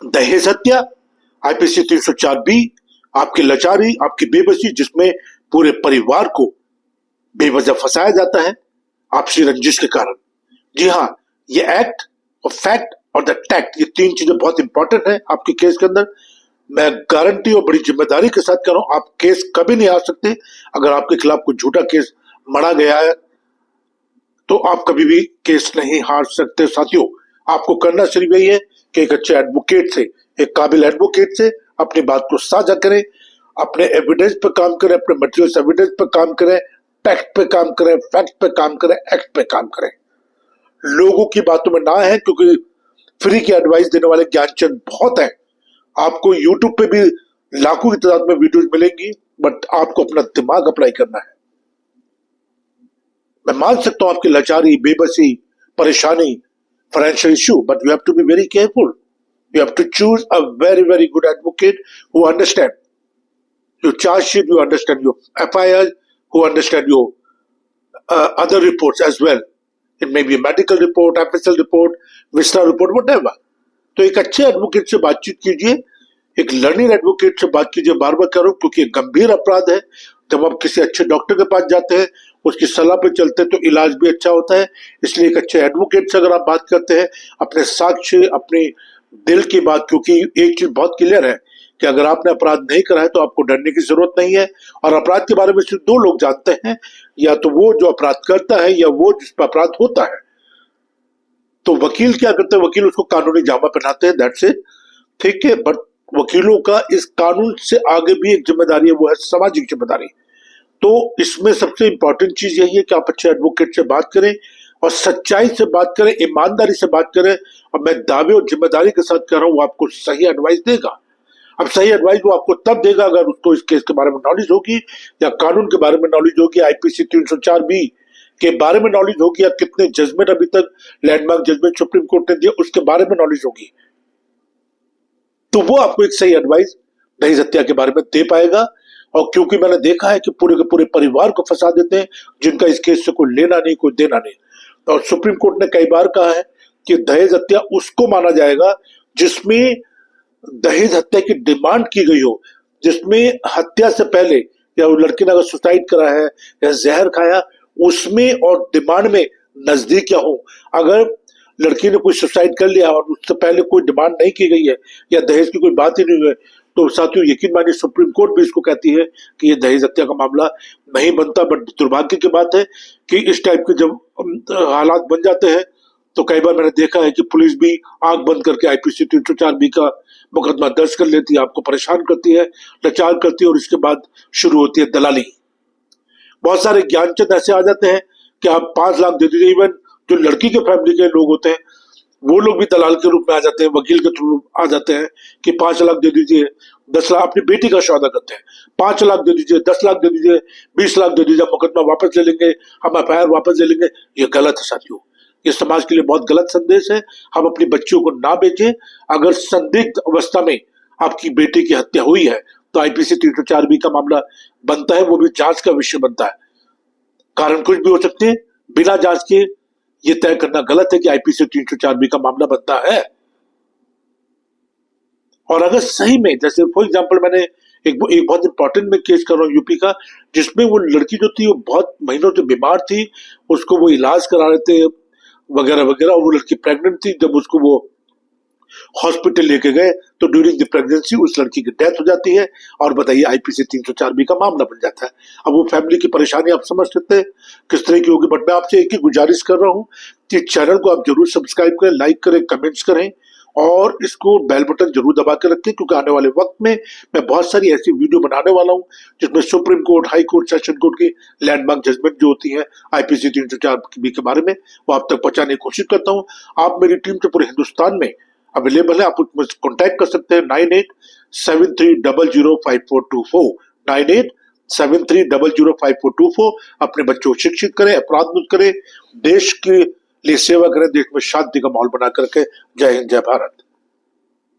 दहेज हत्या, IPC 304 B, आपकी लाचारी, आपकी बेबसी, जिसमें पूरे परिवार को बेवजह फंसाया जाता है आपसी रंजिश के कारण। जी हाँ, ये एक्ट और फैक्ट और द टैक्ट, ये तीन चीजें बहुत इंपॉर्टेंट है आपके केस के अंदर। मैं गारंटी और बड़ी जिम्मेदारी के साथ कह रहा हूं, आप केस कभी नहीं हार सकते। अगर आपके खिलाफ कोई झूठा केस मढ़ा गया है तो आप कभी भी केस नहीं हार सकते। साथियों, आपको करना सिर्फ यही है कि एक अच्छे एडवोकेट से, एक काबिल एडवोकेट से अपनी बात को साझा करें, अपने एविडेंस पे काम करें, अपने मटेरियल एविडेंस पे काम करें, टैक्ट पे काम करें, फैक्ट पे काम करें, एक्ट पे काम करें। लोगों की बातों में ना है, क्योंकि फ्री की एडवाइस देने वाले ज्ञानचंद बहुत हैं। आपको यूट्यूब पे भी लाखों की तादाद में वीडियोस मिलेंगी, बट आपको अपना दिमाग अप्लाई करना है। मैं मान सकता हूं आपकी लाचारी, बेबसी, परेशानी, financial issue, but you have to be very careful. You have to choose a very, very good advocate who understand your charge sheet, you understand your FIR, who understand your other reports as well. It may be a medical report, FSL report, VISTA report, whatever. तो एक अच्छे advocate से बातचीत कीजिए, एक learning advocate से बात कीजिए। बार बार करो, क्योंकि एक गंभीर अपराध है। जब आप किसी अच्छे डॉक्टर के पास जाते हैं, उसकी सलाह पे चलते हैं, तो इलाज भी अच्छा होता है। इसलिए एक अच्छे एडवोकेट से अगर आप बात करते हैं, अपने साक्ष्य, अपनी दिल की बात, क्योंकि एक चीज बहुत क्लियर है कि अगर आपने अपराध नहीं करा है तो आपको डरने की जरूरत नहीं है। और अपराध के बारे में सिर्फ दो लोग जानते हैं, या तो वो जो अपराध करता है या वो जिस पर अपराध होता है। तो वकील क्या करते हैं? वकील उसको कानूनी जामा पहनाते हैं, दैट्स इट, ठीक है। बट वकीलों का इस कानून से आगे भी एक जिम्मेदारी है, वो है सामाजिक जिम्मेदारी। तो इसमें सबसे इंपॉर्टेंट चीज यही है कि आप अच्छे एडवोकेट से बात करें और सच्चाई से बात करें, ईमानदारी से बात करें। और मैं दावे और जिम्मेदारी के साथ कह रहा हूं, वो आपको सही एडवाइस देगा। अब सही एडवाइस वो आपको तब देगा अगर उसको इस केस के बारे में नॉलेज होगी, या कानून के बारे में नॉलेज होगी, आईपीसी 304 बी के बारे में नॉलेज होगी, या कितने जजमेंट अभी तक लैंडमार्क जजमेंट सुप्रीम कोर्ट ने दिया उसके बारे में नॉलेज होगी। तो वो आपको एक सही एडवाइस दहेज हत्या के बारे में दे पाएगा। और क्योंकि मैंने देखा है कि पूरे के पूरे परिवार को फंसा देते हैं, जिनका इस केस से कोई लेना नहीं, कोई देना नहीं। और सुप्रीम कोर्ट ने कई बार कहा है कि दहेज हत्या उसको माना जाएगा जिसमें दहेज हत्या की डिमांड की गई हो, जिसमें हत्या से पहले या वो लड़की ने अगर सुसाइड करा है या जहर खाया, उसमें और डिमांड में नजदीक क्या हो। अगर लड़की ने कोई सुसाइड कर लिया और उससे पहले कोई डिमांड नहीं की गई है या दहेज की कोई बात ही नहीं हुई है, तो साथियों यकीन मानिए सुप्रीम कोर्ट भी इसको कहती है कि ये दहेज हत्या का मामला नहीं बनता। बट दुर्भाग्य की बात है कि इस टाइप के जब हालात बन जाते हैं, तो कई बार मैंने देखा है कि पुलिस भी आंख बंद करके आईपीसी 304 बी का मुकदमा दर्ज कर लेती है, आपको परेशान करती है, लाचार करती है, और इसके बाद शुरू होती है दलाली। बहुत सारे ज्ञानचंद ऐसे आ जाते हैं कि आप 5 लाख दे दीजिए। इवन जो लड़की के फैमिली के लोग होते हैं, वो लोग भी दलाल के रूप में आ जाते हैं, वकील के थ्रू आ जाते हैं कि 5 लाख दे दीजिए, 10 लाख, अपनी बेटी का सौदा करते हैं, 5 लाख दे दीजिए, 10 लाख दे दीजिए, 20 लाख दे दीजिए, मुकदमा वापस ले लेंगे, हम FIR वापस ले लेंगे। ये गलत है साथियों, ये समाज के लिए बहुत गलत संदेश है। हम अपनी बच्चियों को ना बेचें। अगर संदिग्ध अवस्था में आपकी बेटी की हत्या हुई है तो आईपीसी 304 बी का मामला बनता है, वो भी जांच का विषय बनता है। कारण कुछ भी हो सकते हैं, बिना जांच के ये तय करना गलत है कि आईपीसी 304 बी का मामला बनता है। और अगर सही में, जैसे फॉर एग्जांपल मैंने एक बहुत इंपॉर्टेंट में केस कर रहा हूँ यूपी का, जिसमें वो लड़की जो थी वो बहुत महीनों से बीमार थी, उसको वो इलाज करा रहे थे वगैरह वगैरह, और वो लड़की प्रेग्नेंट थी। जब उसको वो हॉस्पिटल लेके गए तो ड्यूरिंग द प्रेगनेंसी उस लड़की की डेथ हो जाती है, और बताइए आईपीसी 304 बी का मामला बन जाता है। अब वो फैमिली की परेशानी आप समझ सकते हैं किस तरह की होगी। बट मैं आपसे एक ही गुजारिश कर रहा हूँ कि चैनल को आप जरूर सब्सक्राइब करें, लाइक करें, कमेंट्स करें, और इसको बेल बटन जरूर दबा के रखें, क्योंकि आने वाले वक्त में मैं बहुत सारी ऐसी वीडियो बनाने वाला हूं जिसमें supreme court, high court, session court की लैंडमार्क जजमेंट जो होती है आईपीसी 304 के बारे में, वो आप तक पहुंचाने की कोशिश करता हूं। आप मेरी टीम से पूरे हिंदुस्तान में अवेलेबल है, आप मुझसे कॉन्टैक्ट कर सकते हैं 9873005424, 9873005424। अपने बच्चों को शिक्षित करें, अपराध मुक्त करें, देश के लिए सेवा करें, देश में शांति का माहौल बना करके। जय हिंद, जय भारत।